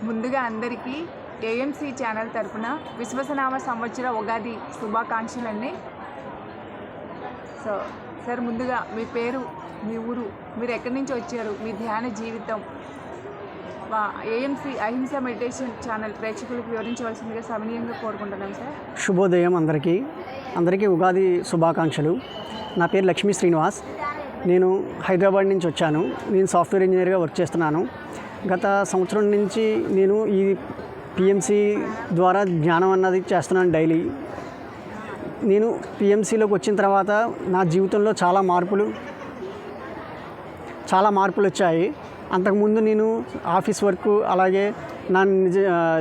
ముందుగా అందరికీ AMC channel తరపున విశ్వసనామ సంవత్సర ఉగాది శుభాకాంక్షలండి. సార్ ముందుగా మీ పేరు, మీ ఊరు, మీరు ఎక్కడి నుంచి వచ్చారు, మీ ధ్యాన జీవితం ఏఎంసీ అహింస మెడిటేషన్ ఛానల్ ప్రేక్షకులకు వివరించవలసిందిగా సవినీయంగా కోరుకుంటున్నాం సార్. శుభోదయం అందరికీ ఉగాది శుభాకాంక్షలు. నా పేరు లక్ష్మీ శ్రీనివాస్. నేను హైదరాబాద్ నుంచి వచ్చాను. నేను సాఫ్ట్వేర్ ఇంజనీర్గా వర్క్ చేస్తున్నాను. గత సంవత్సరం నుంచి నేను ఈ పిఎంసి ద్వారా జ్ఞానం అన్నది చేస్తున్నాను డైలీ. నేను పిఎంసిలోకి వచ్చిన తర్వాత నా జీవితంలో చాలా మార్పులు వచ్చాయి. అంతకుముందు నేను ఆఫీస్ వర్క్ అలాగే నా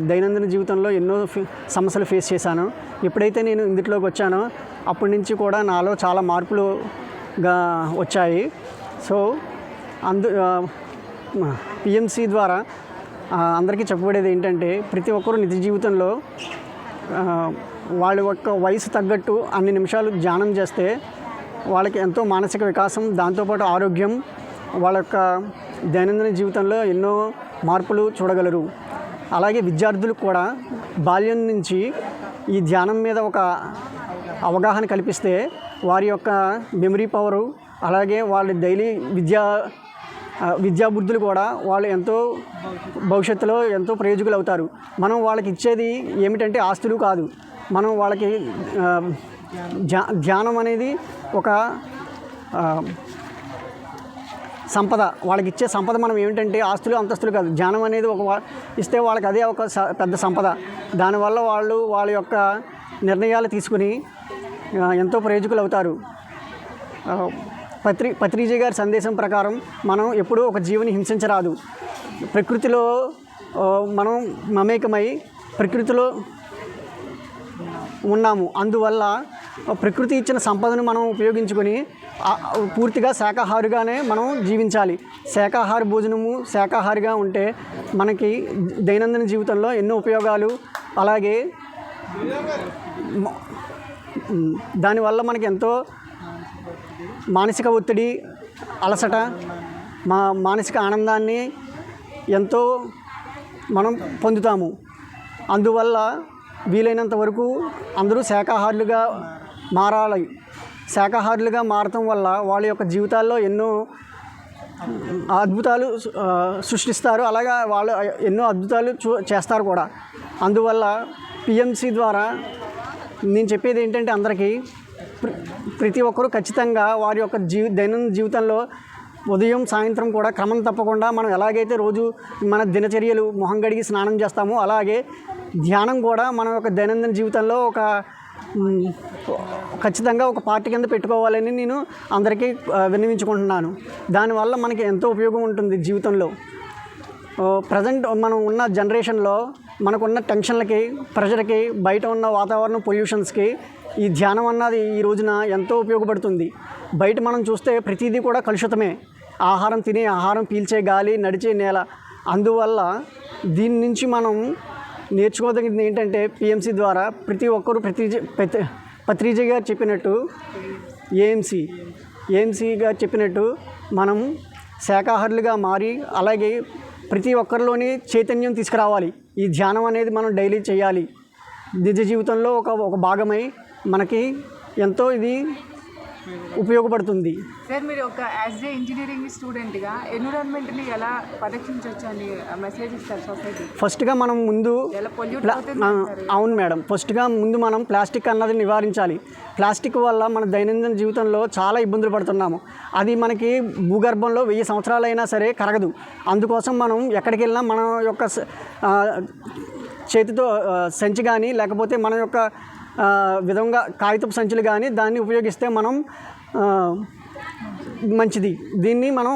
దైనందిన జీవితంలో ఎన్నో సమస్యలు ఫేస్ చేశాను. ఎప్పుడైతే నేను ఇందులోకి వచ్చానో అప్పటి నుంచి కూడా నాలో చాలా మార్పులుగా వచ్చాయి. సో పిఎంసి ద్వారా అందరికీ చెప్పబడేది ఏంటంటే, ప్రతి ఒక్కరూ నిజ జీవితంలో వాళ్ళ యొక్క వయసు తగ్గట్టు అన్ని నిమిషాలు ధ్యానం చేస్తే వాళ్ళకి ఎంతో మానసిక వికాసం, దాంతోపాటు ఆరోగ్యం, వాళ్ళ యొక్క దైనందిన జీవితంలో ఎన్నో మార్పులు చూడగలరు. అలాగే విద్యార్థులకు కూడా బాల్యం నుంచి ఈ ధ్యానం మీద ఒక అవగాహన కల్పిస్తే వారి యొక్క మెమరీ పవరు, అలాగే వాళ్ళ డైలీ విద్యాబుద్ధులు కూడా వాళ్ళు ఎంతో భవిష్యత్తులో ఎంతో ప్రయోజకులు అవుతారు. మనం వాళ్ళకి ఇచ్చేది ఏమిటంటే ఆస్తులు కాదు. మనం వాళ్ళకి ధ్యానం అనేది ఒక సంపద. వాళ్ళకి ఇచ్చే సంపద మనం ఏమిటంటే ఆస్తులు అంతస్తులు కాదు. ధ్యానం అనేది ఇస్తే వాళ్ళకి అదే ఒక పెద్ద సంపద. దానివల్ల వాళ్ళ యొక్క నిర్ణయాలు తీసుకుని ఎంతో ప్రయోజకులు అవుతారు. పత్రిజీ గారి సందేశం ప్రకారం మనం ఎప్పుడూ ఒక జీవిని హింసించరాదు. ప్రకృతిలో మనం మమేకమై ప్రకృతిలో ఉన్నాము. అందువల్ల ప్రకృతి ఇచ్చిన సంపదను మనం ఉపయోగించుకొని పూర్తిగా శాకాహారిగానే మనం జీవించాలి. శాకాహార భోజనము, శాకాహారిగా ఉంటే మనకి దైనందిన జీవితంలో ఎన్నో ఉపయోగాలు, అలాగే దానివల్ల మనకి ఎంతో మానసిక ఒత్తిడి, అలసట, మానసిక ఆనందాన్ని ఎంతో మనం పొందుతాము. అందువల్ల వీలైనంత వరకు అందరూ శాకాహారులుగా మారాలి. శాకాహారులుగా మారటం వల్ల వాళ్ళ యొక్క జీవితాల్లో ఎన్నో అద్భుతాలు సృష్టిస్తారు. అలాగే వాళ్ళు ఎన్నో అద్భుతాలు చేస్తారు కూడా. అందువల్ల పిఎంసి ద్వారా నేను చెప్పేది ఏంటంటే, అందరికీ ప్రతి ఒక్కరూ ఖచ్చితంగా వారి యొక్క దైనందిన జీవితంలో ఉదయం సాయంత్రం కూడా క్రమం తప్పకుండా మనం ఎలాగైతే రోజు మన దినచర్యలు మొహం గడిగి స్నానం చేస్తామో, అలాగే ధ్యానం కూడా మన యొక్క దైనందిన జీవితంలో ఖచ్చితంగా ఒక పార్ట్ కింద పెట్టుకోవాలని నేను అందరికీ విన్నవించుకుంటున్నాను. దానివల్ల మనకి ఎంతో ఉపయోగం ఉంటుంది జీవితంలో. ప్రజెంట్ మనం ఉన్న జనరేషన్లో మనకున్న టెన్షన్లకి, ప్రెషర్కి, బయట ఉన్న వాతావరణం పొల్యూషన్స్కి ఈ ధ్యానం అన్నది ఈ రోజున ఎంతో ఉపయోగపడుతుంది. బయట మనం చూస్తే ప్రతిదీ కూడా కలుషితమే. తినే ఆహారం, పీల్చే గాలి, నడిచే నేల. అందువల్ల దీని నుంచి మనం నేర్చుకోదగినది ఏంటంటే, పిఎంసి ద్వారా ప్రతి ఒక్కరూ పత్రిజీ గారు చెప్పినట్టు, ఏఎంసీ గారు చెప్పినట్టు మనం శాకాహారులుగా మారి, అలాగే ప్రతి ఒక్కరిలోని చైతన్యం తీసుకురావాలి. ఈ ధ్యానం అనేది మనం డైలీ చేయాలి. నిజ జీవితంలో ఒక భాగమై మనకి ఎంతో ఇది ఉపయోగపడుతుంది. సార్, మీరు ఒక యాజ్ ఏ ఇంజనీరింగ్ స్టూడెంట్గా ఎన్విరాన్మెంట్ని ఎలా పరిరక్షించవచ్చు అని మెసేజ్ ఇస్తారు సొసైటీ? ఫస్ట్గా మనం ముందు అవును మేడం, ఫస్ట్గా ముందు మనం ప్లాస్టిక్ అన్నది నివారించాలి. ప్లాస్టిక్ వల్ల మన దైనందిన జీవితంలో చాలా ఇబ్బందులు పడుతున్నాము. అది మనకి భూగర్భంలో 1000 సంవత్సరాలైనా సరే కరగదు. అందుకోసం మనం ఎక్కడికి వెళ్ళినా మన యొక్క చేతితో సంచి కానీ, లేకపోతే మన యొక్క విధంగా కాగితపు సంచులు కానీ దాన్ని ఉపయోగిస్తే మనం మంచిది. దీన్ని మనం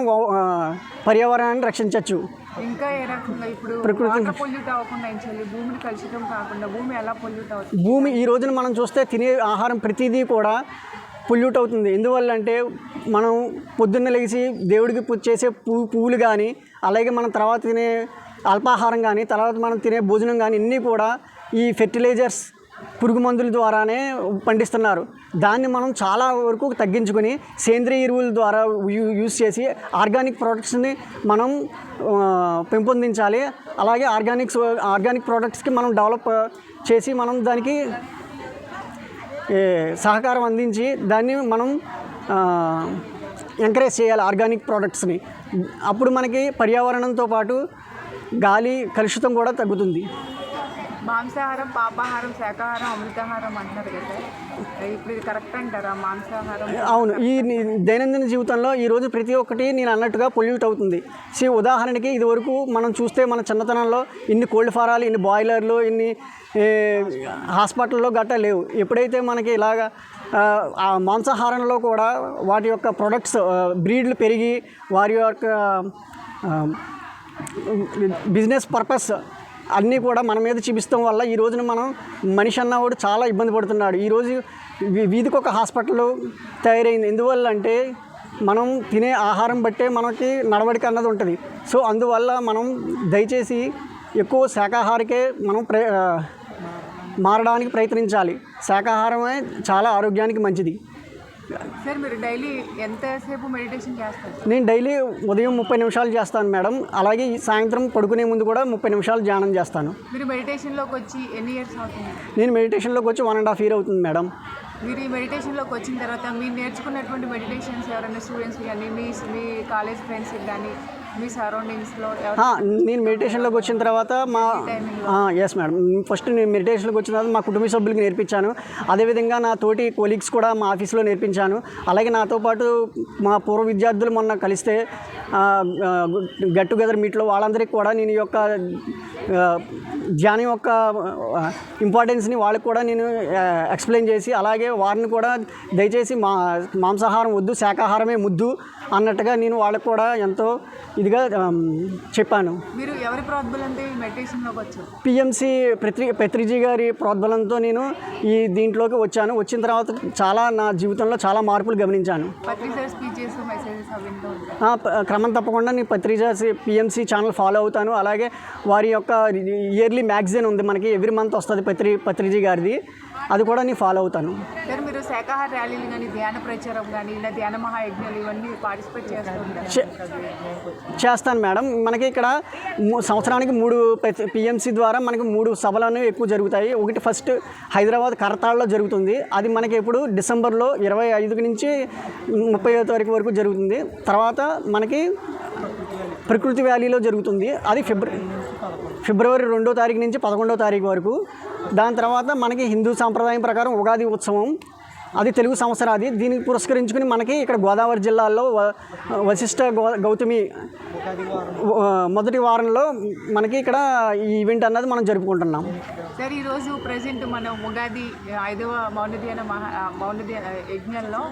పర్యావరణాన్ని రక్షించవచ్చు. ఇంకా ఏ రకంగా ఇప్పుడు ప్రకృతి పొల్యూట్ అవ్వకుండా భూమిని కలుషితం కాకుండా భూమి ఎలా పొల్యూట్ అవుతుంది? భూమి ఈ రోజున మనం చూస్తే తినే ఆహారం ప్రతిదీ కూడా పొల్యూట్ అవుతుంది. ఎందువల్ల అంటే, మనం పొద్దున్న లేచి దేవుడికి పూజ చేసే పువ్వులు కానీ, అలాగే మనం తర్వాత తినే అల్పాహారం కానీ, తర్వాత మనం తినే భోజనం కానీ, ఇన్ని కూడా ఈ ఫెర్టిలైజర్స్, పురుగు మందుల ద్వారానే పండిస్తున్నారు. దాన్ని మనం చాలా వరకు తగ్గించుకొని సేంద్రియ ఎరువుల ద్వారా యూజ్ చేసి ఆర్గానిక్ ప్రోడక్ట్స్ని మనం పెంపొందించాలి. అలాగే ఆర్గానిక్ ప్రోడక్ట్స్కి మనం డెవలప్ చేసి మనం దానికి సహకారం అందించి దాన్ని మనం ఎంకరేజ్ చేయాలి ఆర్గానిక్ ప్రోడక్ట్స్ని. అప్పుడు మనకి పర్యావరణంతో పాటు గాలి కలుషితం కూడా తగ్గుతుంది. మాంసాహారం, పాపాహారం, శాకాహారం, అమృతాహారం అంటున్నారు కదా సార్, ఇప్పుడు ఇది కరెక్ట్ అంటారా? మాంసాహారం అవును. ఈ దైనందిన జీవితంలో ఈరోజు ప్రతి ఒక్కటి నేను అన్నట్టుగా పొల్యూట్ అవుతుంది. ఉదాహరణకి ఇదివరకు మనం చూస్తే మన చిన్నతనంలో ఇన్ని కోల్డ్ ఫారాలు, ఇన్ని బాయిలర్లు, ఇన్ని హాస్పిటల్లో గట్టా లేవు. ఎప్పుడైతే మనకి ఇలాగా ఆ మాంసాహారంలో కూడా వాటి యొక్క ప్రొడక్ట్స్ బ్రీడ్లు పెరిగి వారి యొక్క బిజినెస్ పర్పస్ అన్నీ కూడా మన మీద చూపిస్తాం వల్ల ఈ రోజున మనం మనిషి అన్నవాడు చాలా ఇబ్బంది పడుతున్నాడు. ఈరోజు వీధికి ఒక హాస్పిటల్ తయారైంది. ఎందువల్ల అంటే మనం తినే ఆహారం బట్టే మనకి నడవడిక అన్నది ఉంటుంది. సో అందువల్ల మనం దయచేసి ఎక్కువ శాకాహారికే మనం మారడానికి ప్రయత్నించాలి. శాకాహారమే చాలా ఆరోగ్యానికి మంచిది. సార్ మీరు డైలీ ఎంతసేపు మెడిటేషన్ చేస్తారు? నేను డైలీ ఉదయం 30 నిమిషాలు చేస్తాను మేడం. అలాగే సాయంత్రం పడుకునే ముందు కూడా 30 నిమిషాలు ధ్యానం చేస్తాను. మీరు మెడిటేషన్లోకి వచ్చి ఎన్ని ఇయర్స్ అవుతుంది? నేను మెడిటేషన్లోకి వచ్చి 1.5 years అవుతుంది మేడం. మీరు ఈ మెడిటేషన్లోకి వచ్చిన తర్వాత మీరు నేర్చుకున్నటువంటి మెడిటేషన్స్ ఎవరైనా స్టూడెంట్స్ కానీ మీ కాలేజ్ ఫ్రెండ్స్కి కానీ మీ సరౌండింగ్స్లో నేను మెడిటేషన్లోకి వచ్చిన తర్వాత ఎస్ మేడం, ఫస్ట్ నేను మెడిటేషన్లోకి వచ్చిన తర్వాత మా కుటుంబ సభ్యులకి నేర్పించాను. అదేవిధంగా నా తోటి కొలీగ్స్ కూడా మా ఆఫీస్లో నేర్పించాను. అలాగే నాతో పాటు మా పూర్వ విద్యార్థులు మొన్న కలిస్తే గెట్ టుగెదర్ మీట్లో వాళ్ళందరికీ కూడా నేను ఈ యొక్క ధ్యానం యొక్క ఇంపార్టెన్స్ని వాళ్ళకి కూడా నేను ఎక్స్ప్లెయిన్ చేసి, అలాగే వారిని కూడా దయచేసి మాంసాహారం వద్దు, శాకాహారమే ముద్దు అన్నట్టుగా నేను వాళ్ళకు కూడా ఎంతో ఇదిగా చెప్పాను. మీరు ఎవరి ప్రోద్బలంతో మెడిటేషన్లోకి వచ్చారు? పిఎంసి పత్రిజీ గారి ప్రోద్బలంతో నేను ఈ దీంట్లోకి వచ్చాను. వచ్చిన తర్వాత చాలా నా జీవితంలో చాలా మార్పులు గమనించాను. క్రమం తప్పకుండా నేను పత్రిజా పిఎంసి ఛానల్ ఫాలో అవుతాను. అలాగే వారి యొక్క ఇయర్లీ మ్యాగజైన్ ఉంది మనకి, ఎవ్రీ మంత్ వస్తుంది పత్రిజీ గారిది, అది కూడా నేను ఫాలో అవుతాను. సార్ మీరు శాకాహార ర్యాలీలు కానీ, ధ్యాన ప్రచారం కానీ, ఇలా ధ్యాన మహాయజ్ఞాలు ఇవన్నీ పార్టిసిపేట్ చేస్తాను మేడం. మనకి ఇక్కడ సంవత్సరానికి 3 పిఎంసి ద్వారా మనకి 3 సభలను ఎక్కువ జరుగుతాయి. ఒకటి ఫస్ట్ హైదరాబాద్ కరతాళ్ళలో జరుగుతుంది. అది మనకి ఇప్పుడు డిసెంబర్లో 25 నుంచి 30వ తారీఖు వరకు జరుగుతుంది. తర్వాత మనకి ప్రకృతి వ్యాలీలో జరుగుతుంది. అది ఫిబ్రవరి 2వ తారీఖు నుంచి 11వ తారీఖు వరకు. దాని తర్వాత మనకి హిందూ సాంప్రదాయం ప్రకారం ఉగాది ఉత్సవం, అది తెలుగు సంవత్సరాది. దీనికి పురస్కరించుకుని మనకి ఇక్కడ గోదావరి జిల్లాలో వశిష్ఠ గౌతమి మొదటి వారంలో మనకి ఇక్కడ ఈ ఈవెంట్ అన్నది మనం జరుపుకుంటున్నాం. సార్ ఈరోజు ప్రజెంట్ మనం ఉగాది 5వ మౌన యజ్ఞంలో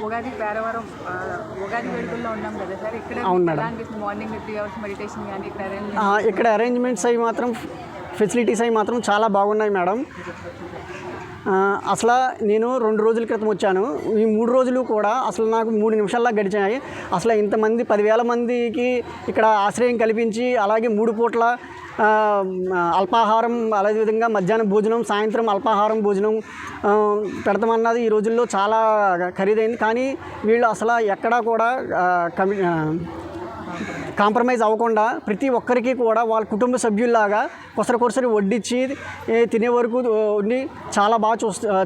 ఉగాది పేరవరం ఉగాది వేడుకల్లో ఉన్నాం కదా సార్. ఇక్కడ మార్నింగ్ 3 hours మెడిటేషన్ కానీ ఇక్కడ అరేంజ్మెంట్స్ అవి మాత్రం, ఫెసిలిటీస్ అవి మాత్రం చాలా బాగున్నాయి మేడం. అసలు నేను 2 రోజుల క్రితం వచ్చాను. ఈ 3 రోజులు కూడా అసలు నాకు 3 నిమిషాల్లో గడిచాయి. అసలు ఇంతమంది 10,000 మందికి ఇక్కడ ఆశ్రయం కల్పించి, అలాగే 3 పూట్ల అల్పాహారం, అదేవిధంగా మధ్యాహ్నం భోజనం, సాయంత్రం అల్పాహారం భోజనం పెడతామన్నది ఈ రోజుల్లో చాలా ఖరీదైంది. కానీ వీళ్ళు అసలు ఎక్కడా కూడా కాంప్రమైజ్ అవ్వకుండా ప్రతి ఒక్కరికి కూడా వాళ్ళ కుటుంబ సభ్యుల్లాగా కొసరి వడ్డించి తినే వరకు ఉండి చాలా బాగా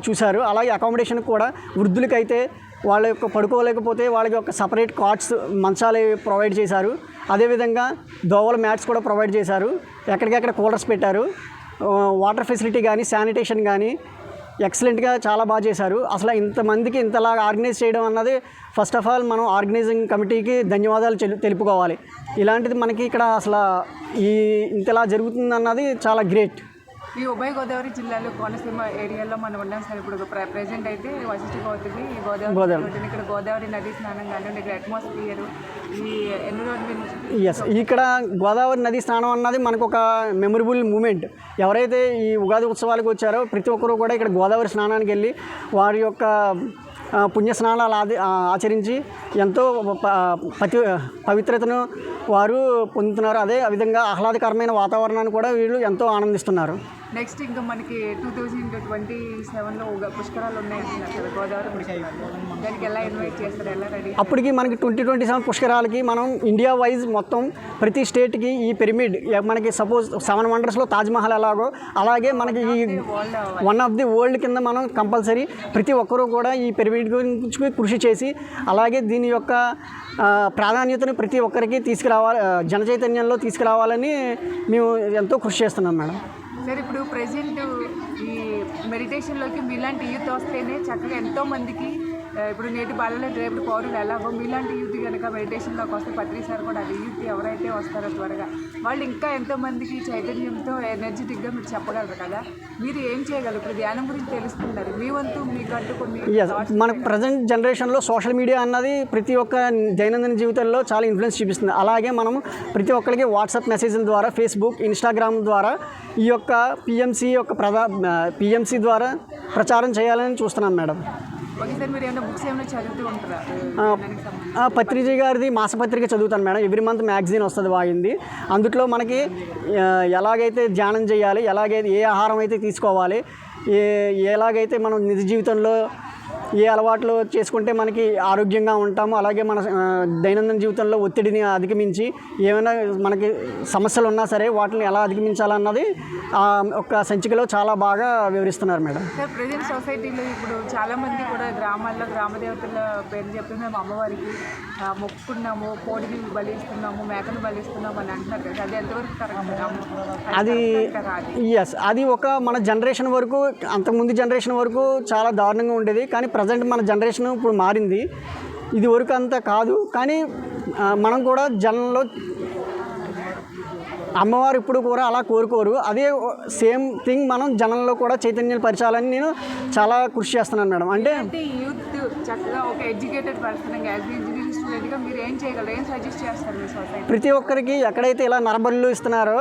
చూశారు. అలాగే అకామిడేషన్ కూడా వృద్ధులకైతే వాళ్ళ యొక్క పడుకోలేకపోతే వాళ్ళకి ఒక సపరేట్ కాట్స్, మంచాలు ప్రొవైడ్ చేశారు. అదేవిధంగా దోవల మ్యాట్స్ కూడా ప్రొవైడ్ చేశారు. ఎక్కడికెక్కడ కూలర్స్ పెట్టారు. వాటర్ ఫెసిలిటీ కానీ, శానిటేషన్ కానీ ఎక్సలెంట్గా చాలా బాగా చేశారు. అసలు ఇంతమందికి ఇంతలాగా ఆర్గనైజ్ చేయడం అన్నది ఫస్ట్ ఆఫ్ ఆల్ మనం ఆర్గనైజింగ్ కమిటీకి ధన్యవాదాలు తెలుపుకోవాలి. ఇలాంటిది మనకి ఇక్కడ అసలు ఇంతలా జరుగుతుంది అన్నది చాలా గ్రేట్. ఈ ఉభయ గోదావరి జిల్లాలో కోనసీమ ఏరియాలో మనం ఉన్నాం సార్. ఇప్పుడు ప్రెజెంట్ అయితే వశిష్ఠ గౌతమి గోదావరి, ఇక్కడ గోదావరి నదీ స్నానం కానీ, ఇక్కడ అట్మాస్ఫియర్, ఈ ఎన్విరాన్మెంట్. ఇక్కడ గోదావరి నదీ స్నానం అన్నది మనకు ఒక మెమరబుల్ మూమెంట్. ఎవరైతే ఈ ఉగాది ఉత్సవాలకు వచ్చారో ప్రతి ఒక్కరూ కూడా ఇక్కడ గోదావరి స్నానానికి వెళ్ళి వారి యొక్క పుణ్య స్నానాలు ఆచరించి ఎంతో పవిత్రతను వారు పొందుతున్నారు. అదే విధంగా ఆహ్లాదకరమైన వాతావరణాన్ని కూడా వీళ్ళు ఎంతో ఆనందిస్తున్నారు. నెక్స్ట్ ఇంకా మనకి 2027లో పుష్కరాలు ఉన్నాయి అంటున్నారు కదా, గోదావరి పుష్కరాలు. దానికి ఎలా ఇన్వైట్ చేస్తారు, ఎలా రెడీ? అప్పటికి మనకి 2027 పుష్కరాలకి మనం ఇండియా వైజ్ మొత్తం ప్రతి స్టేట్కి ఈ పిరమిడ్ మనకి సపోజ్ 7 వండర్స్లో తాజ్మహల్ ఎలాగో అలాగే మనకి ఈ వన్ ఆఫ్ ది వరల్డ్ కింద మనం కంపల్సరీ ప్రతి ఒక్కరూ కూడా ఈ పిరమిడ్ గురించి కృషి చేసి అలాగే దీని యొక్క ప్రాధాన్యతను ప్రతి ఒక్కరికి తీసుకురావాలి, జన చైతన్యంలో తీసుకురావాలని మేము ఎంతో కృషి చేస్తున్నాం మేడం. సార్ ఇప్పుడు ప్రజెంట్ ఈ మెడిటేషన్లోకి మీలాంటి యూత్ వస్తేనే చక్కగా ఎంతోమందికి ఇప్పుడు నేటి బాలలో రేపు పౌరులు ఎలాగో మీలాంటి యూత్ కనుక మెడిటేషన్లోకి వస్తే పత్రి సార్ కూడా అది యూత్ ఎవరైతే వస్తారో త్వరగా వాళ్ళు ఇంకా ఎంతోమందికి చైతన్యంతో ఎనర్జెటిక్గా మీరు చెప్పగలరు కదా. మీరు ఏం చేయగలరు? ఇప్పుడు ధ్యానం గురించి తెలుసుకుంటారు, మీ వంతు మీకంటూ కొన్ని మనకు ప్రజెంట్ జనరేషన్లో సోషల్ మీడియా అన్నది ప్రతి ఒక్క దైనందిన జీవితంలో చాలా ఇన్ఫ్లుయెన్స్ చూపిస్తుంది. అలాగే మనం ప్రతి ఒక్కరికి వాట్సాప్ మెసేజ్ల ద్వారా, ఫేస్బుక్, ఇన్స్టాగ్రామ్ ద్వారా ఈ యొక్క పిఎంసి ద్వారా ప్రచారం చేయాలని చూస్తున్నాం మేడం. ఒకసారి మీరు ఏమైనా బుక్స్ ఏమైనా చదువుతూ ఉంటారా? పత్రిజీ గారిది మాసపత్రిక చదువుతాను మేడం. ఎవ్రీ మంత్ మ్యాగజైన్ వస్తుంది వాయింది. అందుట్లో మనకి ఎలాగైతే ధ్యానం చేయాలి, ఎలాగైతే ఏ ఆహారం అయితే తీసుకోవాలి, ఎలాగైతే మనం నిజ జీవితంలో ఏ అలవాట్లు చేసుకుంటే మనకి ఆరోగ్యంగా ఉంటాము, అలాగే మన దైనందిన జీవితంలో ఒత్తిడిని అధిగమించి ఏమైనా మనకి సమస్యలు ఉన్నా సరే వాటిని ఎలా అధిగమించాలన్నది ఒక సంచికలో చాలా బాగా వివరిస్తున్నారు మేడం. సార్ ప్రజెంట్ సొసైటీలో ఇప్పుడు చాలామంది కూడా గ్రామాల్లో గ్రామదేవతల పేరు చెప్పి మేము అమ్మవారికి మొక్కుకున్నాము, కోడిని బలిస్తున్నాము, మేకను బలిస్తున్నాము అని అంటున్నారు కదా, అది ఎంతవరకు కరెక్ట్? అది ఒక మన జనరేషన్ వరకు, అంతకుముందు జనరేషన్ వరకు చాలా దారుణంగా ఉండేది. కానీ ప్రజెంట్ మన జనరేషన్ ఇప్పుడు మారింది. ఇది వరకు అంత కాదు. కానీ మనం కూడా జనంలో అమ్మవారు ఇప్పుడు కూడా అలా కోరుకోరు. అదే సేమ్ థింగ్ మనం జనంలో కూడా చైతన్యం పరచాలని నేను చాలా కృషి చేస్తున్నాను మేడం. అంటే యూత్ చక్కగా ఒక ఎడ్యుకేటెడ్ పర్సన్ ఇంజనీరింగ్ స్టూడెంట్గా మీరు ఏం చేయగలరు, ఏం సజెస్ట్ చేస్తారు మీ సొసైటీ? ప్రతి ఒక్కరికి ఎక్కడైతే ఇలా నరబలులు ఇస్తున్నారో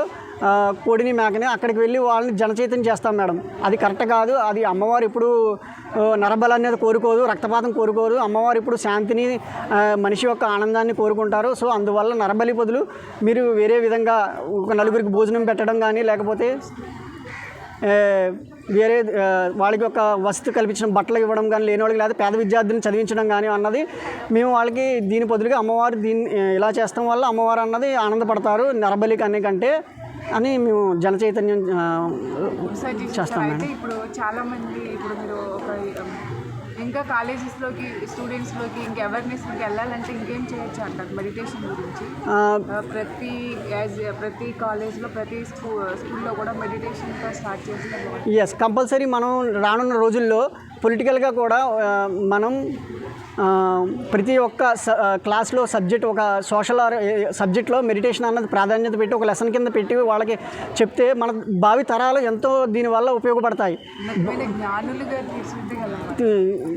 కోడిని మేకని అక్కడికి వెళ్ళి వాళ్ళని జనచైతన్యం చేస్తాం మేడం. అది కరెక్ట్ కాదు. అది అమ్మవారు ఇప్పుడు నరబలి అనేది కోరుకోదు, రక్తపాతం కోరుకోదు. అమ్మవారు ఇప్పుడు శాంతిని, మనిషి యొక్క ఆనందాన్ని కోరుకుంటారు. సో అందువల్ల నరబలి బదులు మీరు వేరే విధంగా ఒక నలుగురికి భోజనం పెట్టడం కానీ, లేకపోతే వేరే వాళ్ళకి ఒక వసతి కల్పించడం, బట్టలు ఇవ్వడం కానీ, లేని వాళ్ళకి లేదా పేద విద్యార్థులను చదివించడం కానీ అన్నది మేము వాళ్ళకి దీని బదులుగా అమ్మవారు దీన్ని ఇలా చేస్తాం వల్ల అమ్మవారు అన్నది ఆనందపడతారు నరబలి కంటే అని మేము జన చైతన్యం చేస్తాం. అయితే ఇప్పుడు చాలామంది ఇప్పుడు మీరు ఒక ఇంకా కాలేజెస్లోకి స్టూడెంట్స్లోకి ఇంకా అవేర్నెస్కి వెళ్ళాలంటే ఇంకేం చేయొచ్చు అంటారు మెడిటేషన్ గురించి? ప్రతి కాలేజ్లో ప్రతి స్కూల్లో కూడా మెడిటేషన్తో స్టార్ట్ చేస్తే కంపల్సరీ మనం రానున్న రోజుల్లో పొలిటికల్గా కూడా మనం ప్రతి ఒక్క క్లాస్లో సబ్జెక్ట్, ఒక సోషల్ సబ్జెక్ట్లో మెడిటేషన్ అన్నది ప్రాధాన్యత పెట్టి ఒక లెసన్ కింద పెట్టి వాళ్ళకి చెప్తే మన భావి తరాలు ఎంతో దీనివల్ల ఉపయోగపడతాయి,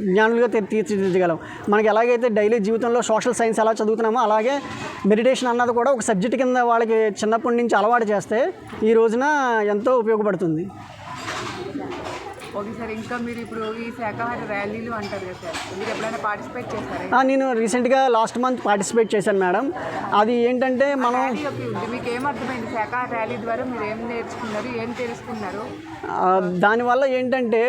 జ్ఞానులుగా తీర్చిదిద్దగలం. మనకి ఎలాగైతే డైలీ జీవితంలో సోషల్ సైన్స్ ఎలా చదువుతున్నామో అలాగే మెడిటేషన్ అన్నది కూడా ఒక సబ్జెక్ట్ కింద వాళ్ళకి చిన్నప్పటి నుంచి అలవాటు చేస్తే ఈ రోజున ఎంతో ఉపయోగపడుతుంది. ఓకే సార్, ఇంకా మీరు ఇప్పుడు ఈ శాకాహార ర్యాలీలు అంటారు కదా సార్, మీరు ఎప్పుడైనా పార్టిసిపేట్ చేస్తారా? నేను రీసెంట్గా లాస్ట్ మంత్ పార్టిసిపేట్ చేశాను మేడం. అది ఏంటంటే మనం మీకు ఏమర్థమైంది శాకాహార ర్యాలీ ద్వారా మీరు ఏం నేర్చుకున్నారు, ఏం తెలుసుకున్నారు? దానివల్ల ఏంటంటే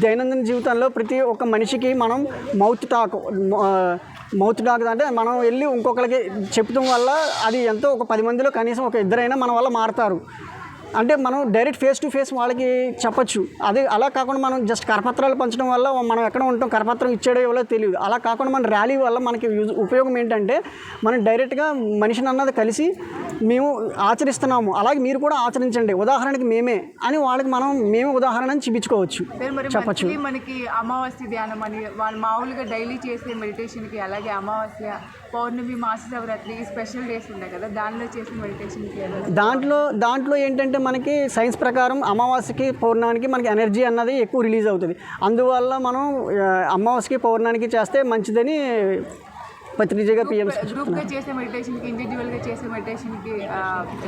దైనందిన జీవితంలో ప్రతి ఒక్క మనిషికి మనం మౌత్ టాక్ అంటే మనం వెళ్ళి ఇంకొకరికి చెప్తాం వల్ల అది ఎంతో ఒక 10 మందిలో కనీసం ఒక ఇద్దరైనా మన వల్ల మారుతారు. అంటే మనం డైరెక్ట్ ఫేస్ టు ఫేస్ వాళ్ళకి చెప్పచ్చు. అదే అలా కాకుండా మనం జస్ట్ కరపత్రాలు పంచడం వల్ల మనం ఎక్కడ ఉంటాం, కరపత్రం ఇచ్చేయడం ఎవరో తెలియదు. అలా కాకుండా మన ర్యాలీ వల్ల మనకి ఉపయోగం ఏంటంటే మనం డైరెక్ట్గా మనిషిని అన్నది కలిసి మేము ఆచరిస్తున్నాము, అలాగే మీరు కూడా ఆచరించండి, ఉదాహరణకి మేమే అని వాళ్ళకి మేమే ఉదాహరణ చూపించుకోవచ్చు, చెప్పచ్చు. మనకి అమావాస్య ధ్యానం అని వాళ్ళు మామూలుగా డైలీ చేసే మెడిటేషన్కి, అలాగే అమావాస్య, పౌర్ణమి, మహాశివరాత్రి స్పెషల్ డేస్ ఉన్నాయి కదా, దానిలో చేసే మెడిటేషన్కి దాంట్లో ఏంటంటే మనకి సైన్స్ ప్రకారం అమావాస్యకి పౌర్ణానికి మనకి ఎనర్జీ అన్నది ఎక్కువ రిలీజ్ అవుతుంది. అందువల్ల మనం అమావాస్యకి పౌర్ణానికి చేస్తే మంచిదని పత్రికగా గ్రూప్గా చేసే మెడిటేషన్కి, ఇండివిజువల్గా చేసే మెడిటేషన్కి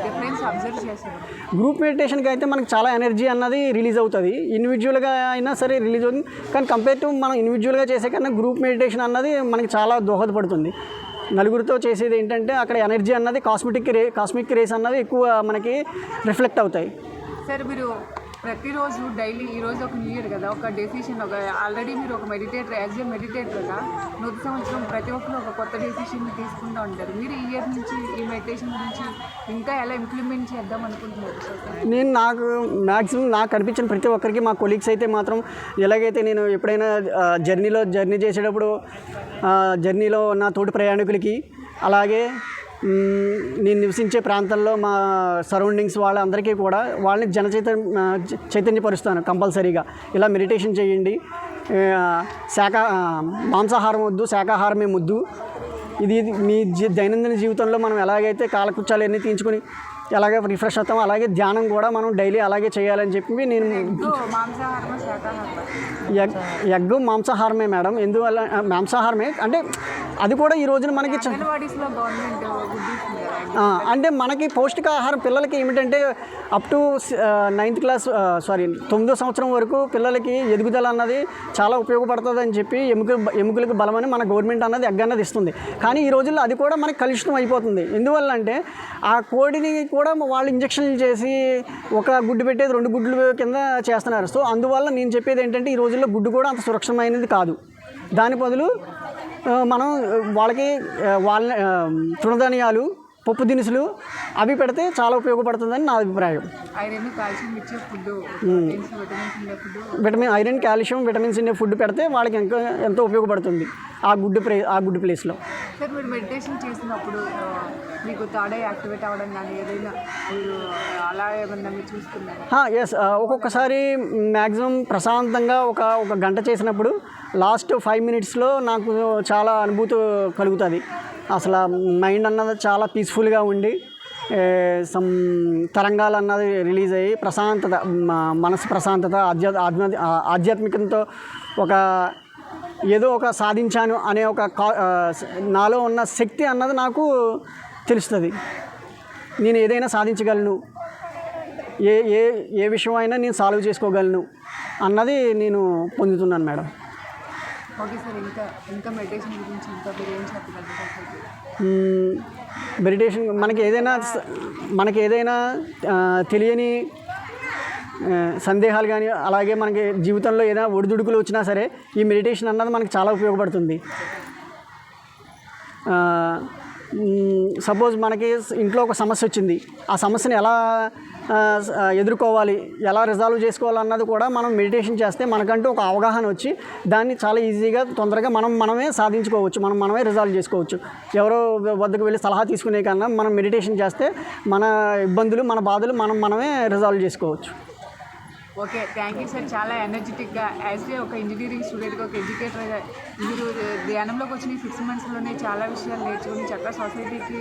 డిఫరెన్స్ అబ్జర్వ్ చేస్తారు. గ్రూప్ మెడిటేషన్కి అయితే మనకి చాలా ఎనర్జీ అన్నది రిలీజ్ అవుతుంది, ఇండివిజువల్గా అయినా సరే రిలీజ్ అవుతుంది. కానీ కంపేర్ టు మనం ఇండివిజువల్గా చేసే కన్నా గ్రూప్ మెడిటేషన్ అన్నది మనకి చాలా దోహదపడుతుంది. నలుగురితో చేసేది ఏంటంటే అక్కడ ఎనర్జీ అన్నది కాస్మిక్ రేస్ అన్నది ఎక్కువ మనకి రిఫ్లెక్ట్ అవుతాయి. సార్ మీరు ప్రతిరోజు డైలీ ఈరోజు ఒక న్యూ ఇయర్ కదా, ఒక డెసిషన్, ఒక ఆల్రెడీ మీరు ఒక మెడిటేటర్, యాజ్ ఏ మెడిటేటర్గా నూతన సంవత్సరం ప్రతి ఒక్కరు ఒక కొత్త డెసిషన్ తీసుకుంటూ ఉంటారు. మీరు ఈ ఇయర్ నుంచి ఈ మెడిటేషన్ గురించి ఇంకా ఎలా ఇంప్లిమెంట్ చేద్దాం అనుకుంటున్నారు? నేను మ్యాక్సిమం నాకు కనిపించిన ప్రతి ఒక్కరికి, మా కొలీగ్స్ అయితే మాత్రం ఎలాగైతే నేను ఎప్పుడైనా జర్నీ చేసేటప్పుడు జర్నీలో నా తోటి ప్రయాణికులకి, అలాగే నేను నివసించే ప్రాంతంలో మా సరౌండింగ్స్ వాళ్ళందరికీ కూడా వాళ్ళని చైతన్యపరుస్తాను కంపల్సరీగా. ఇలా మెడిటేషన్ చేయండి, మాంసాహారం వద్దు, శాకాహారమే ముద్దు. ఇది మీ దైనందిన జీవితంలో మనం ఎలాగైతే కాలకృత్యాలన్నీ తీయించుకొని ఎలాగ రిఫ్రెష్ అవుతామో అలాగే ధ్యానం కూడా మనం డైలీ అలాగే చేయాలని చెప్పి నేను ఎగ్ మాంసాహారమే మేడం. ఎందువల్ల మాంసాహారమే అంటే అది కూడా ఈ రోజున మనకి అంటే మనకి పౌష్టికాహారం పిల్లలకి ఏమిటంటే అప్ టు 9th క్లాస్ 9వ సంవత్సరం వరకు పిల్లలకి ఎదుగుదల అన్నది చాలా ఉపయోగపడుతుంది అని చెప్పి ఎముకలకు బలమని మన గవర్నమెంట్ అన్నది ఎగ్ అన్నది ఇస్తుంది. కానీ ఈ రోజుల్లో అది కూడా మనకి కలుషితం అయిపోతుంది. ఎందువల్ల అంటే ఆ కోడిని కూడా వాళ్ళు ఇంజక్షన్లు చేసి ఒక గుడ్డు పెట్టేది 2 గుడ్లు కింద చేస్తున్నారు. సో అందువల్ల నేను చెప్పేది ఏంటంటే ఈ రోజుల్లో గుడ్డు కూడా అంత సురక్షితమైనది కాదు. దాని బదులు మనం వాళ్ళకి తృణధాన్యాలు, పప్పు దినుసులు అవి పెడితే చాలా ఉపయోగపడుతుందని నా అభిప్రాయం. ఐరన్, కాల్షియం, విటమిన్స్ ఉండే ఫుడ్ పెడితే వాళ్ళకి ఎంతో ఉపయోగపడుతుంది ఆ గుడ్డు ప్లేస్లో. సార్, మీరు మెడిటేషన్ చేసినప్పుడు మీకు థర్డ్ ఐ యాక్టివేట్ అవ్వడం కానీ ఏదైనా మీరు అలా ఏమన్నా మీరు చూసుకున్నారు? ఎస్, ఒక్కొక్కసారి మ్యాక్సిమం ప్రశాంతంగా ఒక గంట చేసినప్పుడు లాస్ట్ 5 minutesలో నాకు చాలా అనుభూతి కలుగుతుంది. అసలు మైండ్ అన్నది చాలా పీస్ఫుల్గా ఉండి సమ్ తరంగాలు అన్నది రిలీజ్ అయ్యి ప్రశాంతత, మనసు ప్రశాంతత, ఆధ్యాత్మికంతో ఏదో ఒక సాధించాను అనే నాలో ఉన్న శక్తి అన్నది నాకు తెలుస్తుంది. నేను ఏదైనా సాధించగలను, ఏ విషయం అయినా నేను సాల్వ్ చేసుకోగలను అన్నది నేను పొందుతున్నాను మేడం. ఓకే సార్, ఇంకా మెడిటేషన్ గురించి ఇంకా మీరు ఏం చెప్పగలుగుతారు? మెడిటేషన్ మనకి ఏదైనా తెలియని సందేహాలు కానీ, అలాగే మనకి జీవితంలో ఏదైనా ఒడిదుడుకులు వచ్చినా సరే ఈ మెడిటేషన్ అన్నది మనకి చాలా ఉపయోగపడుతుంది. సపోజ్ మనకి ఇంట్లో ఒక సమస్య వచ్చింది, ఆ సమస్యని ఎలా ఎదుర్కోవాలి, ఎలా రిజాల్వ్ చేసుకోవాలన్నది కూడా మనం మెడిటేషన్ చేస్తే మనకంటూ ఒక అవగాహన వచ్చి దాన్ని చాలా ఈజీగా తొందరగా మనమే సాధించుకోవచ్చు, మనమే రిజాల్వ్ చేసుకోవచ్చు. ఎవరో వద్దకు వెళ్ళి సలహా తీసుకునే కన్నా మనం మెడిటేషన్ చేస్తే మన ఇబ్బందులు, మన బాధలు మనమే రిజాల్వ్ చేసుకోవచ్చు. Okay, thank you sir. చాలా ఎనర్జెటిక్గా యాజ్ ఏ ఒక ఇంజనీరింగ్ స్టూడెంట్గా, ఒక ఎడ్యుకేటర్గా మీరు ధ్యానంలోకి వచ్చిన 6 monthsలోనే చాలా విషయాలు నేర్చుకుని చక్కగా సొసైటీకి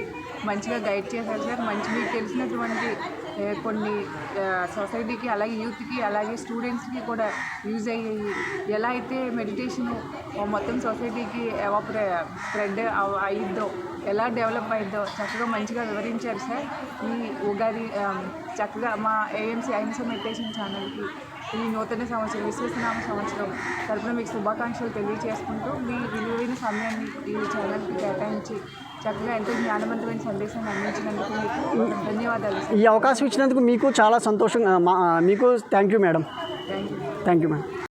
మంచిగా గైడ్ చేశారు సార్. మీకు తెలిసినటువంటి కొన్ని సొసైటీకి, అలాగే యూత్కి, అలాగే స్టూడెంట్స్కి కూడా యూజ్ అయ్యేవి, ఎలా అయితే మెడిటేషన్ మొత్తం సొసైటీకి స్ప్రెడ్ అయ్యిద్దో, ఎలా డెవలప్ అయ్యిద్దో చక్కగా మంచిగా వివరించారు సార్. ఈ ఉగాది చక్కగా మా ఏఎంసీ అహింస మెడిటేషన్ ఛానల్కి ఈ నూతన సంవత్సరం, విశ్వనామ సంవత్సరం తరపున మీకు శుభాకాంక్షలు తెలియజేసుకుంటూ మీ విలువైన సమయాన్ని ఈ ఛానల్కి కేటాయించి చక్కగా ఎంతో జ్ఞానవంతమైన సందేశాన్ని అందించినందుకు మీకు ధన్యవాదాలు. ఈ అవకాశం ఇచ్చినందుకు మీకు చాలా సంతోషంగా, మీకు thank you madam. Thank you madam.